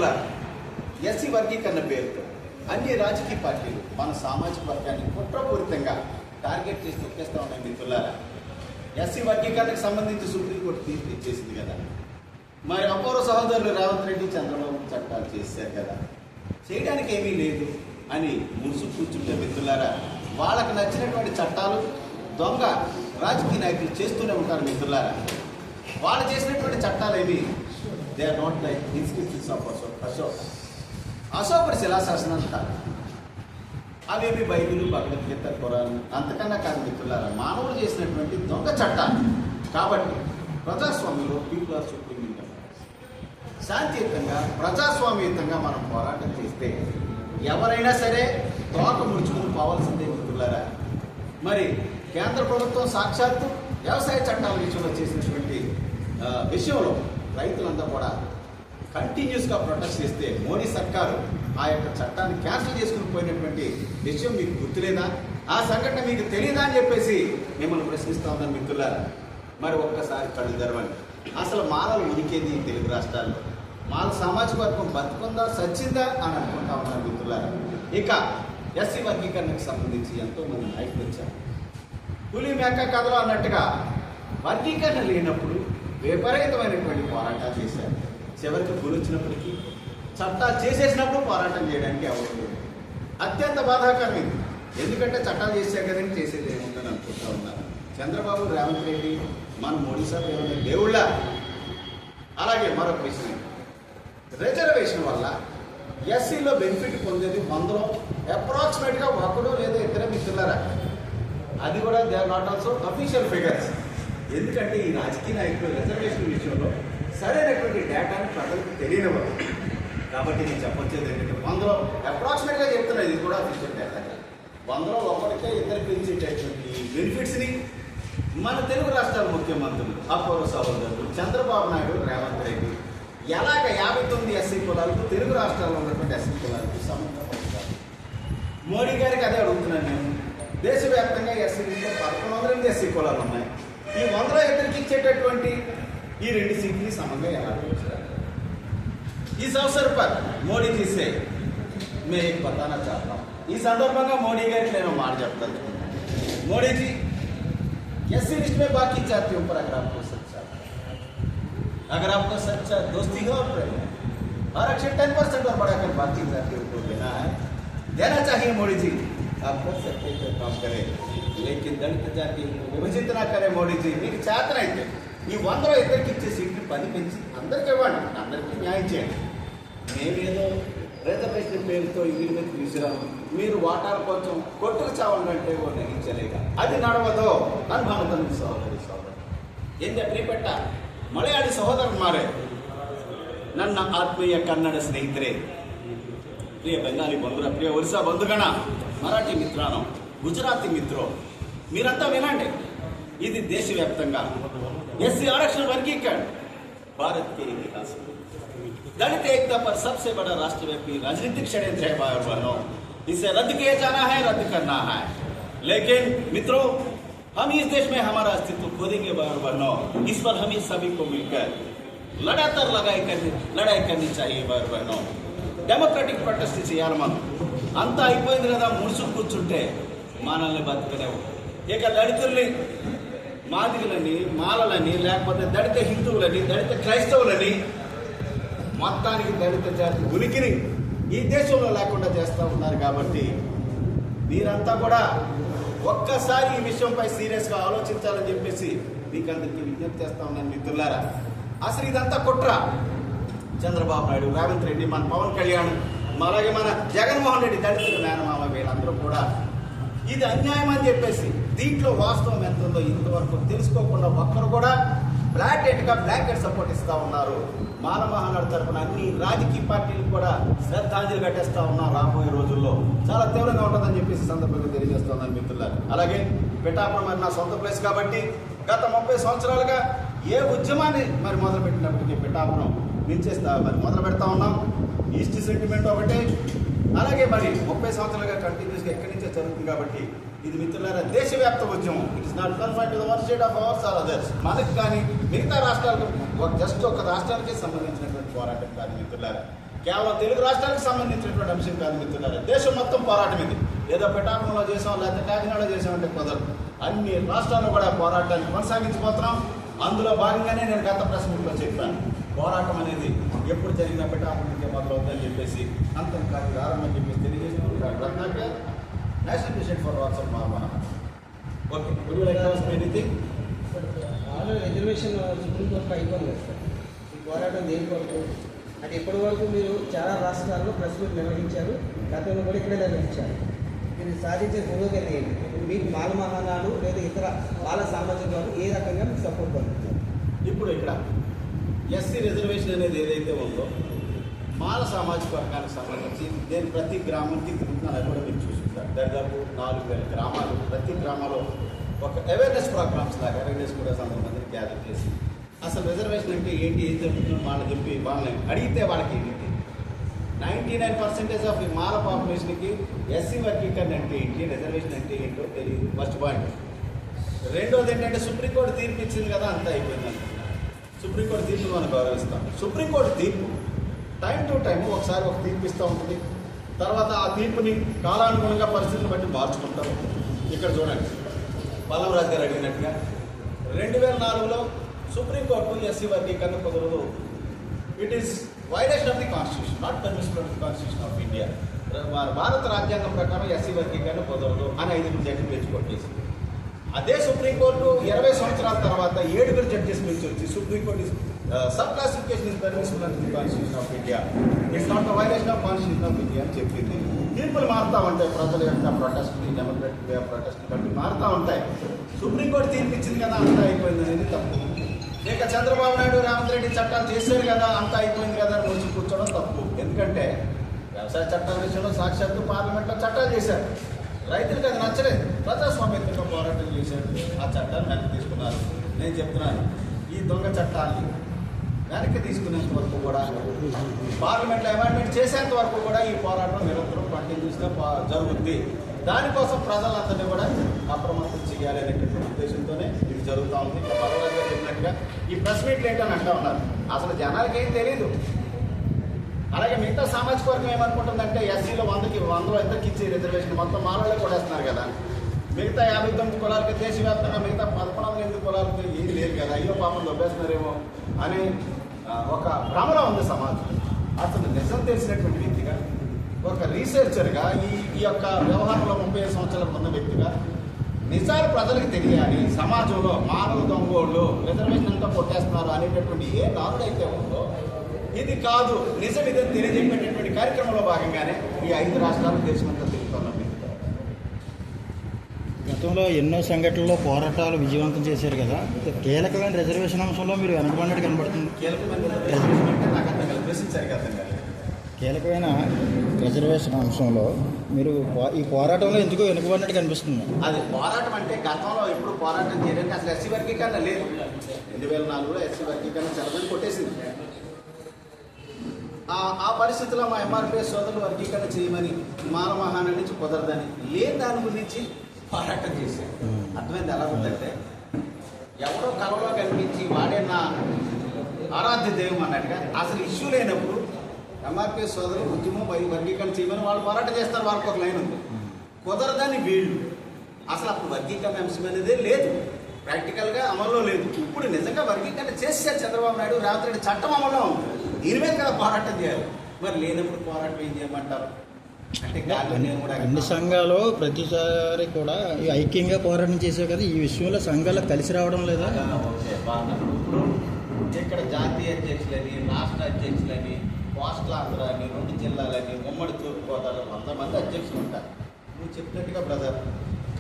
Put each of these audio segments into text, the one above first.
మిత్రులారా, ఎస్సీ వర్గీకరణ పేరుతో అన్ని రాజకీయ పార్టీలు మన సామాజిక వర్గాన్ని కుట్రపూరితంగా టార్గెట్ చేసి తొక్కేస్తా ఉన్నాయి మిత్రులారా. ఎస్సీ వర్గీకరణకు సంబంధించి సుప్రీంకోర్టు తీర్పు ఇచ్చేసింది కదా. మరి అపూర్వ సహోదరులు రేవంత్ రెడ్డి, చంద్రబాబు చట్టాలు చేశారు కదా, చేయడానికి ఏమీ లేదు అని ముసుగు కూర్చుంటే మిత్రులారా, వాళ్ళకు నచ్చినటువంటి చట్టాలు దొంగ రాజకీయ నాయకులు చేస్తూనే ఉంటారు మిత్రులారా. వాళ్ళు చేసినటువంటి చట్టాలు ఏవి? They are not like inscriptions of అశోకుడి శిలాశాసనం అంటారు. అవేమి బైబిల్, భగవద్గీత, ఖురాన్ అంతకన్నా కాదు మిత్రులారా, మానవులు చేసినటువంటి దొంగ చట్టాలు. కాబట్టి ప్రజాస్వామ్యంలో పీపుల్ ఆర్ సుప్రీం ఇంటర్ శాంతియుతంగా ప్రజాస్వామ్యయుతంగా మనం పోరాటం చేస్తే ఎవరైనా సరే తోక ముడుచుకుని పోవాల్సిందే మిత్రులారా. మరి కేంద్ర ప్రభుత్వం సాక్షాత్తు వ్యవసాయ చట్టాల విషయంలో చేసినటువంటి విషయంలో రైతులంతా కూడా కంటిన్యూస్గా ప్రొటెస్ట్ చేస్తే మోడీ సర్కారు ఆ యొక్క చట్టాన్ని క్యాన్సిల్ చేసుకుని పోయినటువంటి విషయం మీకు గుర్తులేదా? ఆ సంఘటన మీకు తెలియదా అని చెప్పేసి మిమ్మల్ని ప్రశ్నిస్తూ ఉన్నాను మిత్రులారా. మరి ఒక్కసారి కళ్ళు తెరవండి. అసలు మాలలు ఉనికేది తెలుగు రాష్ట్రాల్లో? మాల సామాజిక వర్గం బతుకుందా, సచ్చిందా అని అనుకుంటా ఉన్నారు మిత్రులారా. ఇక ఎస్సీ వర్గీకరణకు సంబంధించి ఎంతోమంది నాయకులు వచ్చారు. పులి మేక కథలు అన్నట్టుగా వర్గీకరణ లేనప్పుడు విపరీతమైనటువంటి పోరాటాలు చేశారు. చివరికి పులి వచ్చినప్పటికీ చట్టాలు చేసేసినప్పుడు పోరాటం చేయడానికి ఎవరు లేదు. అత్యంత బాధాకరం ఇది. ఎందుకంటే చట్టాలు చేశారు కదని చేసేది ఏముందని అనుకుంటా ఉన్నారు. చంద్రబాబు, రేవంత్ రెడ్డి, మన మోడీ సాబ్ ఏమన్నా దేవుళ్ళ. అలాగే మరొక విషయం, రిజర్వేషన్ వల్ల ఎస్సీలో బెనిఫిట్ పొందేది 100లో అప్రాక్సిమేట్గా ఒకడు లేదా ఇద్దరే మిత్రులారా. అది కూడా they are not also official figures. ఎందుకంటే ఈ రాజకీయ నాయకులు రిజర్వేషన్ విషయంలో సరైనటువంటి డేటాని ప్రజలకు తెలియనివ్వరు. కాబట్టి నేను చెప్పొచ్చేది ఏంటంటే 100లో అప్రాక్సిమేట్గా చెప్తున్నా, ఇది కూడా అఫీషియల్ డేటా. 100లో ఒకరికే ఇద్దరు పెంచేటటువంటి బెనిఫిట్స్ని మన తెలుగు రాష్ట్రాల ముఖ్యమంత్రులు అపూర్వ సహోదరులు చంద్రబాబు నాయుడు, రేవంత్ రెడ్డి ఎలాగ 59 ఎస్సీ కులాలకు తెలుగు రాష్ట్రాల్లో ఉన్నటువంటి ఎస్సీ కులాలకు సంబంధం అవుతారు. మోడీ గారికి అదే అడుగుతున్నాను నేను. దేశవ్యాప్తంగా ఎస్సీలో 1108 ఎస్సీ కులాలు ఉన్నాయి. ఈ 100లో ఇద్దరికి ఇచ్చేటటువంటి ఈ 2 సీట్లని సమంగా ఎలా వచ్చారు? इस अवसर पर मोदी जी से मैं एक बताना चाहता हूँ. ఈ సందర్భంగా మోడీ గారికి నేను మాట చెప్తాను. మోడీ जी, एससी लिस्ट में बाकी जातियों पर अगर आपको सच्चा दोस्ती हो और प्रेम है, आरक्षण 10% और बढ़ाकर बाकी जातियों को देना चाहिए. मोदी जी आप कर सकते हैं, काम करें, लेकिन दलित जाति विभजित ना करें. मोदी जी మీకు చేతనైతే ఈ 100లో ఇద్దరికి ఇచ్చే సీట్లు 10 పెంచి అందరికీ ఇవ్వండి, అందరికీ న్యాయం చేయండి. మేమేదో రిజర్వేషన్ పేరుతో వీరి మీద తీసుకురాము, మీరు వాటాల కోసం కొట్టుకు చావాలంటే ఓ నెగించలేక అది నడవదో అని భారతదేశ సహోదరి ಎಂದೇ ಪ್ರಿಯപ്പെട്ട ಮಲಯಾಳಿ ಸಹೋದರನ್ಮಾರೇ, ನನ್ನ ಆತ್ಮೀಯ ಕನ್ನಡ ಸ್ನೇಹಿತರೆ, ಪ್ರಿಯ ಬೆಂಗಾಲಿ ಬಂಧುರ, ಪ್ರಿಯ ಒರಿಸ್ಸಾ ಬಂಧುಗಣ, మరాఠీ మిత్రాను, గుజరాతీ మిత్రో, మీరంతా వినండి. ఇది దేశవ్యాప్తంగా ఎస్సీ आरक्षण वर्गीकरण भारत के इतिहास में दलित एकता पर सबसे बड़ा राष्ट्रव्यापी राजनीतिक षड्यंत्र है भाई बहनों. इसे रद्द किया जाना है, रद्द करना है. लेकिन मित्रों, हम इस देश में हमारा अस्तित्व खो देंगे भाई बहनों. इस पर हम सभी को मिलकर लगातार लड़ाई करनी चाहिए भाई बहनों. डेमोक्रेटिक प्रोटेस्ट చేయాలి మనం. అంతా అయిపోయింది కదా, ముడుచుకు కూర్చుంటే మనల్ని బతకలేవు. ఇక దళితుల్ని, మాదిగలని, మాలలని, లేకపోతే దళిత హిందువులని, దళిత క్రైస్తవులని, మొత్తానికి దళిత జాతి ఉనికిని ఈ దేశంలో లేకుండా చేస్తూ ఉన్నారు. కాబట్టి మీరంతా కూడా ఒక్కసారి ఈ విషయంపై సీరియస్గా ఆలోచించాలని చెప్పేసి మీకు అందరికీ విజ్ఞప్తి చేస్తా ఉన్నాను మిత్రులారా. అసలు ఇదంతా కుట్ర. చంద్రబాబు నాయుడు, రేవంత్ రెడ్డి, మన పవన్ కళ్యాణ్, అలాగే మన జగన్మోహన్ రెడ్డి, దళితుల మేనమామ, వీళ్ళందరూ కూడా ఇది అన్యాయం అని చెప్పేసి దీంట్లో వాస్తవం ఎంత ఉందో ఇంతవరకు తెలుసుకోకుండా ఒక్కరు కూడా బ్లాకెట్ సపోర్ట్ ఇస్తూ ఉన్నారు. మాల మహానాడు తరఫున అన్ని రాజకీయ పార్టీలు కూడా శ్రద్ధాంజలి కట్టేస్తా ఉన్నారు. రాబోయే రోజుల్లో చాలా తీవ్రంగా ఉంటుందని చెప్పేసి సందర్భంగా తెలియజేస్తున్నాను మిత్రులారు. అలాగే పిఠాపురం మరి నా సొంత ప్లేస్ కాబట్టి గత 30 సంవత్సరాలుగా ఏ ఉద్యమాన్ని మరి మొదలుపెట్టినప్పటికీ పిఠాపురం నిలిచేస్తా మరి మొదలు పెడతా ఉన్నాం. ఈస్ట్ సెంటిమెంట్ ఒకటే. అలాగే మరి 30 సంవత్సరాలుగా కంటిన్యూస్గా ఎక్కడి నుంచే జరుగుతుంది కాబట్టి ఇది మిత్రులారా దేశవ్యాప్త ఉద్యమం. It is not confined to the one state of hours are others. మనకి కానీ మిగతా రాష్ట్రాలకు జస్ట్ ఒక రాష్ట్రానికి సంబంధించినటువంటి పోరాటం కాదు మిత్రులారా. కేవలం తెలుగు రాష్ట్రాలకు సంబంధించినటువంటి అంశం కాదు మిత్రులారా, దేశం మొత్తం పోరాటం ఇది. ఏదో పిఠాపురంలో చేసాం లేకపోతే కాకినాడలో చేసామంటే కుదరదు. అన్ని రాష్ట్రాల్లో కూడా పోరాటాన్ని కొనసాగించిపోతున్నాం. అందులో భాగంగానే నేను గత ప్రశ్నలో చెప్పాను, పోరాటం అనేది ఎప్పుడు జరిగిన పిఠాపురంకే మొదలవుతుందని చెప్పేసి అంతం కాదు ప్రారంభం చెప్పేసి తెలియజేస్తున్నాను. నేషనల్ మిషన్ ఫర్ వాట్సాప్ మార్మా. ఓకే, ఎనీథింగ్ రిజర్వేషన్ సుప్రీంకోర్టులో అయిపోయింది కదా సార్, ఈ పోరాటం దేని కొరకు అంటే ఇప్పటి వరకు మీరు చాలా రాష్ట్రాల్లో ప్రెస్ మీట్ నిర్వహించారు, గతంలో కూడా ఇక్కడే నిర్వహించారు. మీరు సాధించే పురోగతి ఏంటి? మీకు మాల మహానాడు లేదా ఇతర మాల సామాజిక వర్గాలు ఏ రకంగా మీకు సపోర్ట్ పడుతున్నారు? ఇప్పుడు ఇక్కడ ఎస్సీ రిజర్వేషన్ అనేది ఏదైతే ఉందో మాల సామాజిక వర్గానికి సంబంధించి నేను ప్రతి గ్రామానికి తిరుగుతున్నాను. అది కూడా మీరు చూసుకుంటారు. దాదాపు 4,000 గ్రామాలు, ప్రతి గ్రామంలో ఒక అవేర్నెస్ ప్రోగ్రామ్స్ లాగా అవేర్నెస్ కూడా 100 మందిని గ్యాదర్ చేసి అసలు రిజర్వేషన్ అంటే ఏంటి, ఏం జరుగుతుందో వాళ్ళని చెప్పి వాళ్ళని అడిగితే వాళ్ళకి ఏంటి 99% ఆఫ్ ఈ మాల పాపులేషన్కి ఎస్సీ వర్గీకరణ అంటే ఏంటి, రిజర్వేషన్ అంటే ఏంటో తెలియదు. First point. రెండోది ఏంటంటే సుప్రీంకోర్టు తీర్పు ఇచ్చింది కదా, అంతా అయిపోయింది. సుప్రీంకోర్టు తీర్పు మనం గౌరవిస్తాం. సుప్రీంకోర్టు తీర్పు టైం టు టైం ఒకసారి ఒక తీర్పు ఇస్తూ ఉంటుంది. తర్వాత ఆ తీర్పుని కాలానుగుణంగా పరిస్థితిని బట్టి మార్చుకుంటారు. ఇక్కడ చూడండి, పల్లవరాజు గారు అడిగినట్టుగా 2004లో సుప్రీంకోర్టు ఎస్సీ వర్గీకరణ కుదరదు, it is violation of the constitution, not permission of the constitution of India. భారత రాజ్యాంగం ప్రకారం ఎస్సీ వర్గీకరణ కుదరదు అని 5 జడ్జిలు పెంచి కొట్టేసింది. అదే సుప్రీంకోర్టు 20 సంవత్సరాల తర్వాత 7 జడ్జెస్ నుంచి వచ్చి supreme court sub classification is permission of the constitution of India, it's not the violation of constitution of India అని చెప్పింది. తీర్పులు మారుతూ ఉంటాయి, ప్రజల యొక్క ప్రొటెస్ట్ని, డెమోక్రటిక్ వే ఆఫ్ ప్రొటెస్ట్ని బట్టి మారుతూ ఉంటాయి. సుప్రీంకోర్టు తీర్పు ఇచ్చింది కదా, అంతా అయిపోయింది అనేది తప్పు. ఇక చంద్రబాబు నాయుడు, రేవంత్ రెడ్డి చట్టాలు చేశారు కదా, అంతా అయిపోయింది కదా అని వచ్చి కూర్చోవడం తప్పు. ఎందుకంటే వ్యవసాయ చట్టాల విషయంలో సాక్షాత్తు పార్లమెంట్లో చట్టాలు చేశారు, రైతులకు అది నచ్చలేదు, ప్రజాస్వామ్యంగా పోరాటం చేశారు, ఆ చట్టాన్ని వెనక్కి తీసుకున్నారు. నేను చెప్తున్నాను, ఈ దొంగ చట్టాన్ని వెనక్కి తీసుకునేంత వరకు కూడా, పార్లమెంట్లో అమెండ్మెంట్ చేసేంత వరకు కూడా ఈ పోరాటం నిరంతరం కంటిన్యూస్గా జరుగుతుంది. దానికోసం ప్రజలందరినీ కూడా అప్రమత్తం చేయాలి అనేటువంటి ఉద్దేశంతోనే ఇది జరుగుతూ ఉంది. ఇంకా పర్వాలేదు చెప్పినట్టుగా ఈ ప్రెస్ మీట్లు ఏంటని అంటూ ఉన్నారు, అసలు జనాలకి ఏం తెలియదు. అలాగే మిగతా సామాజిక వర్గం ఏమనుకుంటుందంటే ఎస్సీలో 100లో ఎంతకి ఇచ్చే రిజర్వేషన్ మొత్తం మాలలే కూడా వేస్తున్నారు కదా, మిగతా 59 కులాలకి దేశవ్యాప్తంగా మిగతా 1108 కులాలకి ఏం లేదు కదా, అయ్యో పాపం దొబ్బేస్తున్నారేమో అని ఒక భ్రమలో ఉంది సమాజం. అసలు నిజం తెలిసినటువంటి వ్యక్తిగా, ఒక రీసెర్చర్గా, ఈ యొక్క వ్యవహారంలో 35 సంవత్సరాలకు ఉన్న వ్యక్తిగా నిజాలు ప్రజలకు తెలియాలి. సమాజంలో మానవ దొంగోళ్ళు రిజర్వేషన్ అంతా కొట్టేస్తున్నారు అనేటటువంటి ఏ నానుడైతే ఉందో ఇది కాదు, నిజం ఇదని తెలియజెప్పేటటువంటి కార్యక్రమంలో భాగంగానే ఈ 5 రాష్ట్రాలు దేశమంతా తిరుగుతున్నాం. గతంలో ఎన్నో సంఘటనల్లో పోరాటాలు విజయవంతం చేశారు కదా, కీలకమైన రిజర్వేషన్ అంశంలో మీరు వెనకబడినట్టు కనబడుతుంది. కీలకమైన రిజర్వేషన్ అంశంలో మీరు ఈ పోరాటంలో ఎందుకో వెనుకబడినట్టు కనిపిస్తుంది. అది పోరాటం అంటే గతంలో ఎప్పుడు పోరాటం చేయడానికి అసలు ఎస్సీ వర్గీకరణ లేదు. 2004లో ఎస్సీ వర్గీకరణ చదవని కొట్టేసింది. ఆ పరిస్థితిలో మా ఎంఆర్పిఎస్ సోదరులు వర్గీకరణ చేయమని మాల మహానాడు నుంచి కుదరదని లేని దాని గురించి పోరాటం చేశారు. అర్థమైంది ఎలా ఉందంటే, ఎవరో కళలో కనిపించి వాడే నా ఆరాధ్య దైవం అన్నట్టుగా అసలు ఇష్యూ లేనప్పుడు ఎంఆర్పిఎస్ సోదరులు ఉద్యమం వర్గీకరణ చేయమని వాళ్ళు పోరాటం చేస్తారు. వాళ్ళకి ఒక లైన్ ఉంది, కుదరదని వీళ్ళు. అసలు అప్పుడు వర్గీకరణ అంశం అనేదే లేదు, ప్రాక్టికల్గా అమల్లో లేదు. ఇప్పుడు నిజంగా వర్గీకరణ చేశారు చంద్రబాబు నాయుడు, రేవంత్ రెడ్డి, చట్టం అమల్లో ఉంది. దీని మీద కదా పోరాటం చేయాలి. మరి లేనప్పుడు పోరాటం ఏం చేయమంటారు అంటే అన్ని సంఘాలు ప్రతిసారి కూడా ఐక్యంగా పోరాటం చేసే కదా, ఈ విషయంలో సంఘాలకు కలిసి రావడం లేదా? ఓకే, బాగున్నారు. ఇప్పుడు ఇక్కడ జాతీయ అధ్యక్షులని, రాష్ట్ర అధ్యక్షులని, కోస్టల్ ఆంధ్ర అని, 2 జిల్లాలని, ఉమ్మడి తూర్పుగోదావరి 100 మంది అధ్యక్షులు ఉంటారు. నువ్వు చెప్పినట్టుగా బ్రదర్,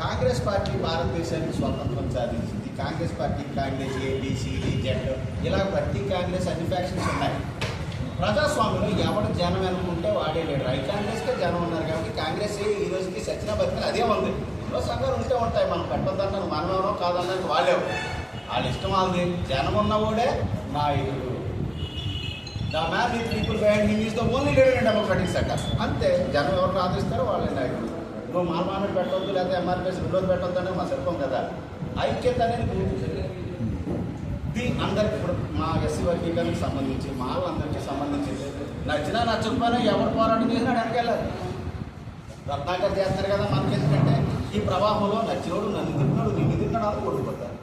కాంగ్రెస్ పార్టీ భారతదేశానికి స్వాతంత్రం సాధించింది. Congress party Congress A B C D Z ఇలా ప్రతి కాంగ్రెస్ అన్ని ఫ్యాక్షన్స్ ఉన్నాయి. ప్రజాస్వామ్యంలో ఎవడు జనం అనుకుంటే వాడే లేడు. ఐ కాంగ్రెస్కే జనం ఉన్నారు కాబట్టి కాంగ్రెస్ ఈ రోజుకి సచిన బతికిన అదే ఉంది. ఎన్నో సంఘాలు ఉంటే ఉంటాయి, మనం పెట్టొద్దన్నాను మనమేమో కాదన్నాను వాళ్ళేవు, వాళ్ళ ఇష్టం వాళ్ళది. జనం ఉన్నవాడే నాయకుడు. The man with people behind him is the only leader in democratic sector. అంతే, జనం ఎవరిని ఆదరిస్తారో వాళ్ళే నాయకుడు. నువ్వు మానవాన్ని పెట్టవద్దు లేదా ఎంఆర్పిఎస్ విరోధ పెట్టవద్దు అనేది మా చెప్పం కదా. ఐక్యత అనేది అందరికి ఇప్పుడు మా ఎస్సీ వర్గీకరణకు సంబంధించి మా వాళ్ళందరికీ సంబంధించి నచ్చినా నచ్చకపోయినా ఎవరు పోరాటం చేసినా వెనకెళ్ళాలి. రత్నాకర్ చేస్తారు కదా, మనకి ఎందుకంటే ఈ ప్రవాహంలో నచ్చినోడు నన్ను తింటున్నాడు, నిన్ను తింటున్నాడు ఓడిపోతారు.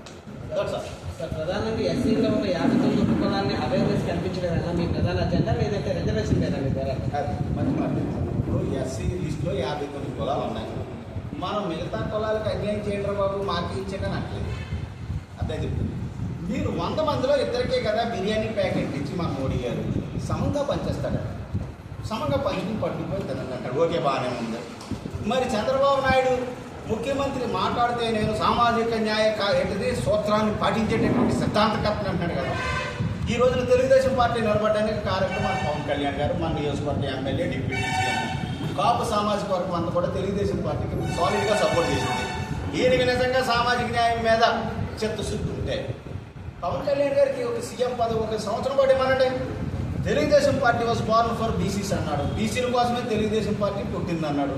సార్ ప్రధానంగా ఎస్సీలో ఉన్న 59 కులాన్ని అవేర్నెస్ కల్పించడం మీ ప్రధాన అజెండా, లేదంటే రిజర్వేషన్ లేదా మీ ద్వారా? అది మంచి మాట. ఇప్పుడు ఎస్సీ లిస్టులో 59 కులాలు ఉన్నాయి. మనం మిగతా కులాలకు అన్యాయం చేయడం బాబు మాకు ఇచ్చేటని అనట్లేదు. అదే చెప్తుంది. మీరు 100 మందిలో ఇద్దరికే కదా బిర్యానీ ప్యాకెట్ ఇచ్చి మా మోడీ గారు సమంగా పనిచేస్తాడు. సమంగా పంచుకుని పట్టుకుపోయి తినండి అంటాడు. ఓకే, బాగానే ఉంది. మరి చంద్రబాబు నాయుడు ముఖ్యమంత్రి మాట్లాడితే నేను సామాజిక న్యాయ ఏంటిది సూత్రాన్ని పాటించేటటువంటి సిద్ధాంతకర్తను అంటున్నాడు కదా. ఈ రోజున తెలుగుదేశం పార్టీ నిలబడడానికి కారణం మన పవన్ కళ్యాణ్ గారు, మన నియోజకవర్గ ఎమ్మెల్యే, డిప్యూటీ సీఎం. కాపు సామాజిక వర్గం అంతా కూడా తెలుగుదేశం పార్టీకి సాలిడ్గా సపోర్ట్ చేసింది. ఈయనకి నిజంగా సామాజిక న్యాయం మీద చిత్తశుద్ధి ఉంటే పవన్ కళ్యాణ్ గారికి ఒక సీఎం పదవి 1 సంవత్సరం పాటు ఏమనండి, Telugu Desam party was born for BCs అన్నాడు. బీసీల కోసమే తెలుగుదేశం పార్టీ పుట్టింది అన్నాడు.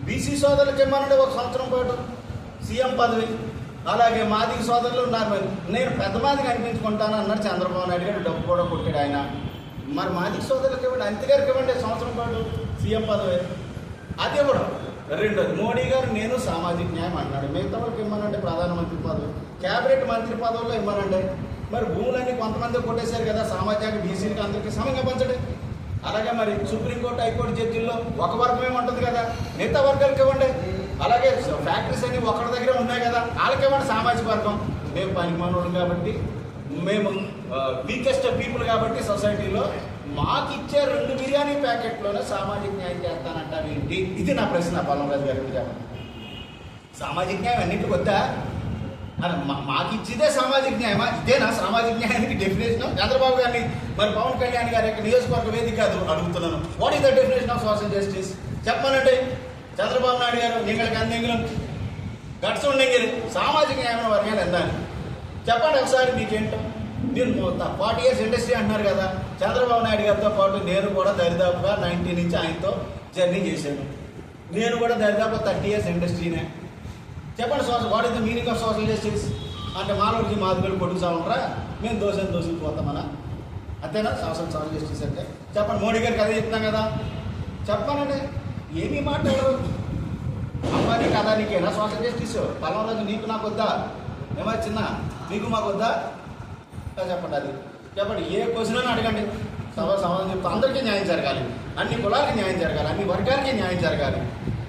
బీసీ సోదరులకి ఏమన్నాడు 1 సంవత్సరం పాటు సీఎం పదవి. అలాగే మాదిగ సోదరులు ఉన్నారు, నేను పెద్ద మాదిగా అనిపించుకుంటాను అన్నాడు చంద్రబాబు నాయుడు గారు. డబ్బు కూడా కొట్టాడు ఆయన. మరి మాదిగ సోదరులకు ఇవ్వండి, అంతగారికి ఇవ్వండి 1 సంవత్సరం పాటు సీఎం పదవి. అది ఇవ్వడం. రెండోది, మోడీ గారు నేను సామాజిక న్యాయం అన్నాడు. మిగతా వాళ్ళకి ఇవ్వనంటే ప్రధానమంత్రి పదవి, క్యాబినెట్ మంత్రి పదవుల్లో ఇవ్వనంటే మరి భూములన్నీ కొంతమంది కొట్టేశారు కదా, సామాజిక బీసీలకి అందరికీ సమంగా పంచండి. అలాగే మరి సుప్రీంకోర్టు హైకోర్టు జడ్జిల్లో ఒక వర్గమే ఉంటుంది కదా, మిగతా వర్గాలకు ఇవ్వండి. అలాగే ఫ్యాక్టరీస్ అన్ని ఒకరి దగ్గర ఉన్నాయి కదా, వాళ్ళకి ఇవ్వండి సామాజిక వర్గం. మేము పనికి మనోడు కాబట్టి, మేము వీకెస్ట్ పీపుల్ కాబట్టి సొసైటీలో మాకు ఇచ్చే 2 బిర్యానీ ప్యాకెట్లోనే సామాజిక న్యాయం చేస్తానంటారు ఏంటి? ఇది నా ప్రశ్న పల్లంరాజు గారికి. చెప్పండి, సామాజిక న్యాయం అన్నింటికి వద్దా? మాకు ఇచ్చేదే సామాజిక న్యాయమా? ఇదేనా సామాజిక న్యాయానికి డెఫినేషన్? చంద్రబాబు గారిని మరి పవన్ కళ్యాణ్ గారి యొక్క నియోజకవర్గ వేదిక అడుగుతున్నాను. What is the definition of social justice? చెప్పమనండి. చంద్రబాబు నాయుడు గారు నీళ్ళకి అందెంగిలం గట్స్ ఉండెంగిలి సామాజిక న్యాయమైన వర్గాలు ఎందాలి చెప్పండి ఒకసారి మీకేంటో. మీరు 40 years ఇండస్ట్రీ అంటున్నారు కదా, చంద్రబాబు నాయుడు గారితో పాటు నేను కూడా దరిదాపుగా 90 నుంచి ఆయనతో జర్నీ చేశాను. నేను కూడా దరిదాపు 30 years ఇండస్ట్రీనే. చెప్పండి what is the meaning of social justice? అంటే మానవుడికి మాదిగలు కొడుకుతా ఉంటారా, మేము దోషులు పోతామన్నా? అంతేనా సోషల్ జస్టిస్ అంటే? చెప్పండి, మోడీ గారికి అదే చెప్తున్నాం కదా. చెప్పానండి, ఏమీ మాట్లాడరు. అమ్మాయి కదా నీకేనా సోషల్ జస్టిస్? పల్లంరాజు నీకు నాకు వద్దా? ఏమో చిన్న మీకు మాకు వద్దా? చెప్పండి, అది చెప్పండి. ఏ క్వశ్చన్ అని అడగండి, సమాధానం చెప్తా. అందరికీ న్యాయం జరగాలి, అన్ని కులాలకి న్యాయం జరగాలి, అన్ని వర్గాలకి న్యాయం జరగాలి.